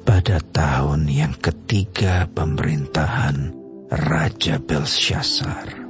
pada tahun yang ketiga pemerintahan Raja Belsyazar,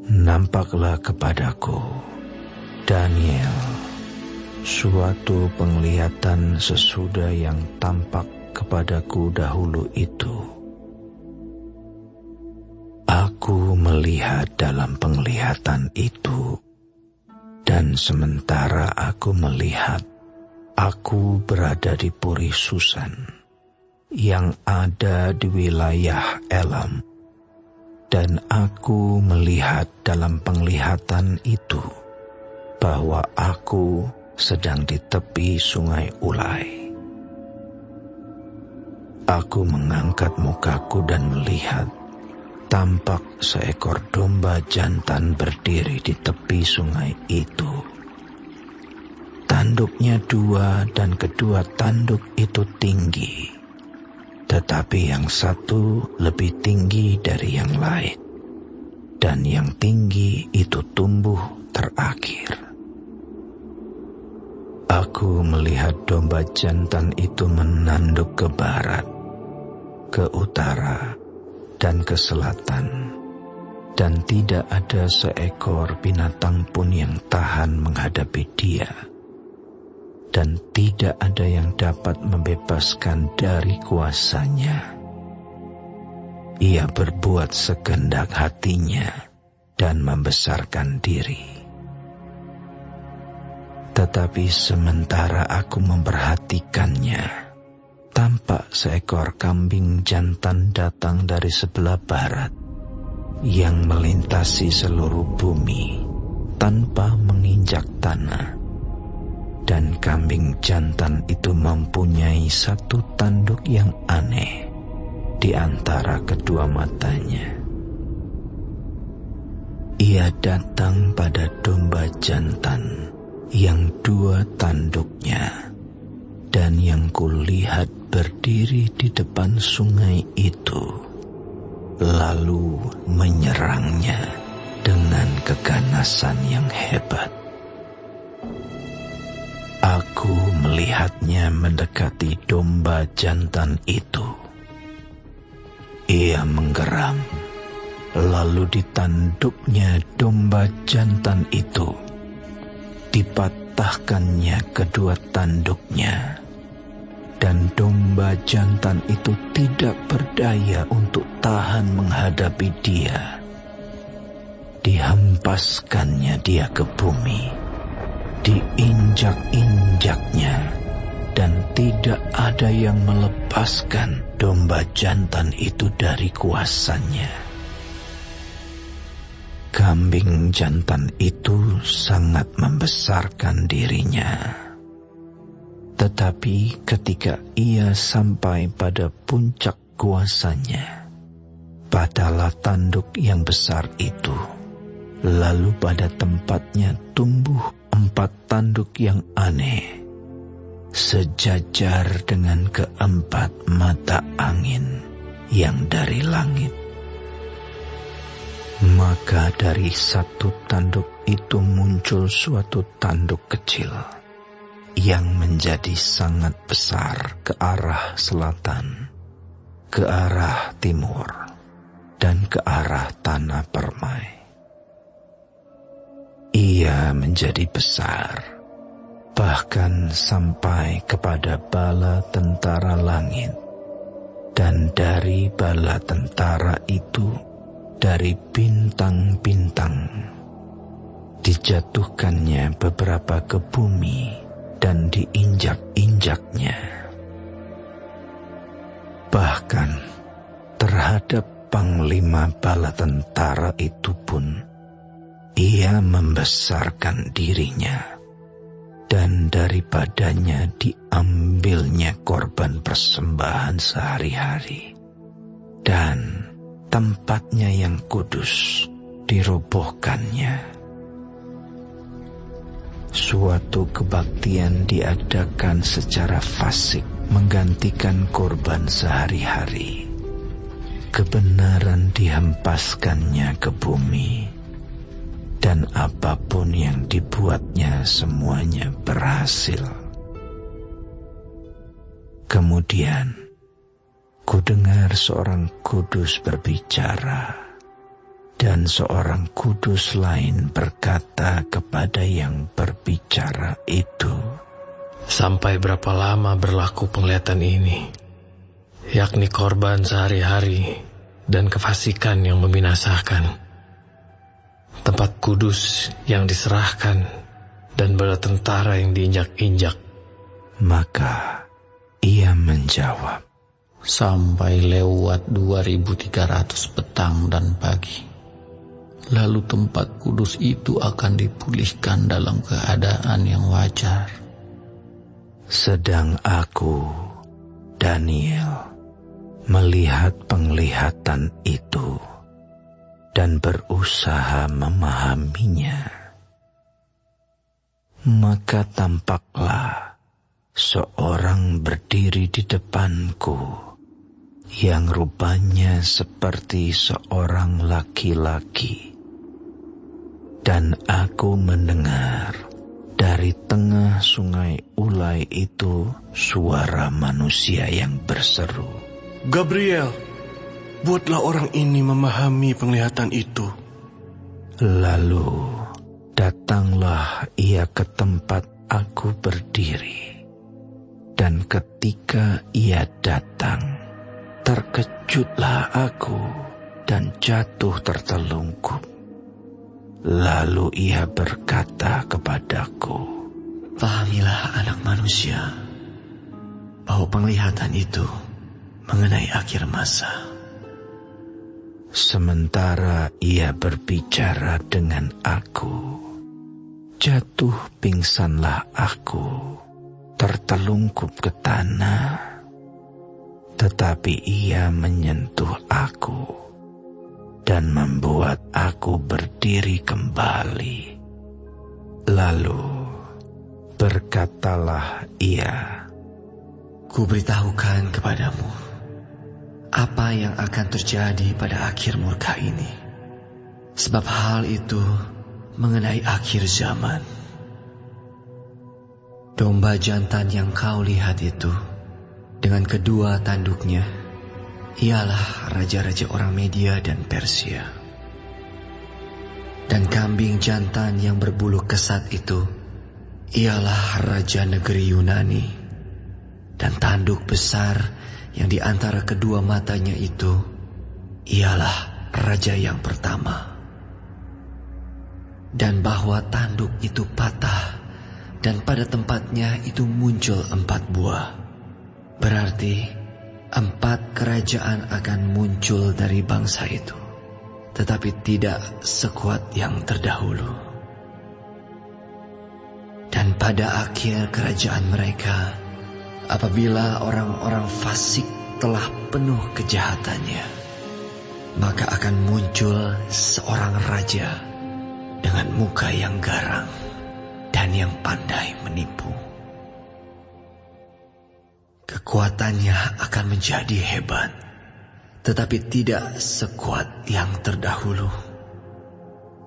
nampaklah kepadaku, Daniel, suatu penglihatan sesudah yang tampak kepadaku dahulu itu. Aku melihat dalam penglihatan itu, dan sementara aku melihat, aku berada di Puri Susan yang ada di wilayah Elam, dan aku melihat dalam penglihatan itu bahwa aku sedang di tepi sungai Ulai. Aku mengangkat mukaku dan melihat, tampak seekor domba jantan berdiri di tepi sungai itu. Tanduknya 2 dan kedua tanduk itu tinggi, tetapi yang satu lebih tinggi dari yang lain, dan yang tinggi itu tumbuh terakhir. Aku melihat domba jantan itu menanduk ke barat, ke utara, dan ke selatan, dan tidak ada seekor binatang pun yang tahan menghadapi dia, dan tidak ada yang dapat membebaskan dari kuasanya. Ia berbuat sekehendak hatinya dan membesarkan diri. Tetapi sementara aku memperhatikannya, tampak seekor kambing jantan datang dari sebelah barat yang melintasi seluruh bumi tanpa menginjak tanah. Dan kambing jantan itu mempunyai satu tanduk yang aneh di antara kedua matanya. Ia datang pada domba jantan yang 2 tanduknya, dan yang kulihat berdiri di depan sungai itu, lalu menyerangnya dengan keganasan yang hebat. Aku melihatnya mendekati domba jantan itu. Ia menggeram, lalu ditanduknya domba jantan itu. Dipatahkannya kedua tanduknya, dan domba jantan itu tidak berdaya untuk tahan menghadapi dia. Dihempaskannya dia ke bumi, diinjak-injaknya, dan tidak ada yang melepaskan domba jantan itu dari kuasanya. Kambing jantan itu sangat membesarkan dirinya. Tetapi ketika ia sampai pada puncak kuasanya, padalah tanduk yang besar itu, lalu pada tempatnya tumbuh 4 tanduk yang aneh, sejajar dengan ke-4 mata angin yang dari langit. Maka dari satu tanduk itu muncul suatu tanduk kecil yang menjadi sangat besar ke arah selatan, ke arah timur, dan ke arah tanah permai. Ia menjadi besar, bahkan sampai kepada bala tentara langit, dan dari bala tentara itu, dari bintang-bintang, dijatuhkannya beberapa ke bumi dan diinjak-injaknya. Bahkan terhadap panglima bala tentara itu pun, ia membesarkan dirinya, dan daripadanya diambilnya korban persembahan sehari-hari, dan tempatnya yang kudus dirobohkannya. Suatu kebaktian diadakan secara fasik menggantikan korban sehari-hari. Kebenaran dihempaskannya ke bumi, dan apapun yang dibuatnya semuanya berhasil. Kemudian, kudengar seorang kudus berbicara, dan seorang kudus lain berkata kepada yang berbicara itu, "Sampai berapa lama berlaku penglihatan ini, yakni korban sehari-hari dan kefasikan yang membinasakan, tempat kudus yang diserahkan dan bala tentara yang diinjak-injak?" Maka ia menjawab, "Sampai lewat 2300 petang dan pagi. Lalu tempat kudus itu akan dipulihkan dalam keadaan yang wajar." Sedang aku, Daniel, melihat penglihatan itu dan berusaha memahaminya. Maka tampaklah seorang berdiri di depanku yang rupanya seperti seorang laki-laki. Dan aku mendengar dari tengah sungai Ulai itu suara manusia yang berseru, "Gabriel, buatlah orang ini memahami penglihatan itu." Lalu datanglah ia ke tempat aku berdiri. Dan ketika ia datang, terkejutlah aku dan jatuh tertelungkup. Lalu ia berkata kepadaku, "Pahamilah anak manusia, bahwa penglihatan itu mengenai akhir masa." Sementara ia berbicara dengan aku, jatuh pingsanlah aku, tertelungkup ke tanah. Tetapi ia menyentuh aku dan membuat aku berdiri kembali. Lalu berkatalah ia, "Kuberitahukan kepadamu apa yang akan terjadi pada akhir murka ini, sebab hal itu mengenai akhir zaman. Domba jantan yang kau lihat itu dengan kedua tanduknya ialah raja-raja orang Media dan Persia. Dan kambing jantan yang berbulu kesat itu ialah raja negeri Yunani. Dan tanduk besar yang di antara kedua matanya itu ialah raja yang pertama. Dan bahwa tanduk itu patah dan pada tempatnya itu muncul 4 buah. Berarti 4 kerajaan akan muncul dari bangsa itu, tetapi tidak sekuat yang terdahulu. Dan pada akhir kerajaan mereka, apabila orang-orang fasik telah penuh kejahatannya, maka akan muncul seorang raja dengan muka yang garang dan yang pandai menipu. Kekuatannya akan menjadi hebat, tetapi tidak sekuat yang terdahulu.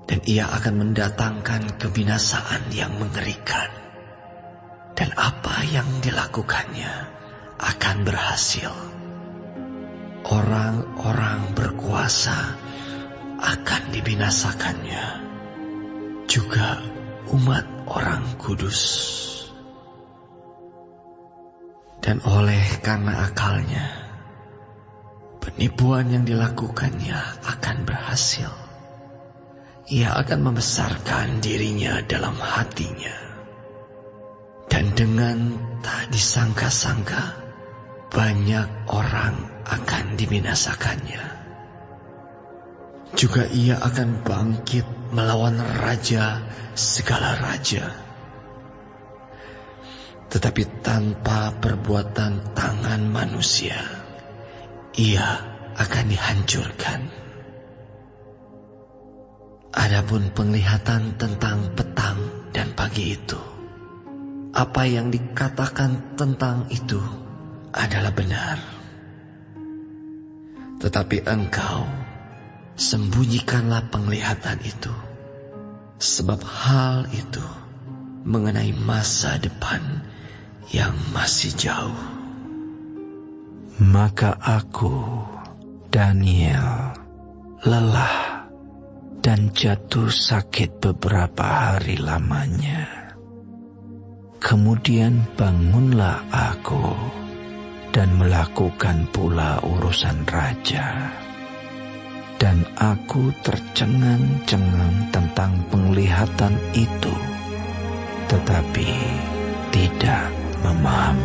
Dan ia akan mendatangkan kebinasaan yang mengerikan. Dan apa yang dilakukannya akan berhasil. Orang-orang berkuasa akan dibinasakannya, juga umat orang kudus. Dan oleh karena akalnya, penipuan yang dilakukannya akan berhasil. Ia akan membesarkan dirinya dalam hatinya. Dan dengan tak disangka-sangka, banyak orang akan dibinasakannya. Juga ia akan bangkit melawan raja segala raja. Tetapi tanpa perbuatan tangan manusia, ia akan dihancurkan. Adapun penglihatan tentang petang dan pagi itu, apa yang dikatakan tentang itu adalah benar. Tetapi engkau sembunyikanlah penglihatan itu, sebab hal itu mengenai masa depan yang masih jauh. Maka aku, Daniel, lelah dan jatuh sakit beberapa hari lamanya. Kemudian bangunlah aku dan melakukan pula urusan raja. Dan aku tercengang-cengang tentang penglihatan itu, tetapi tidak memahami.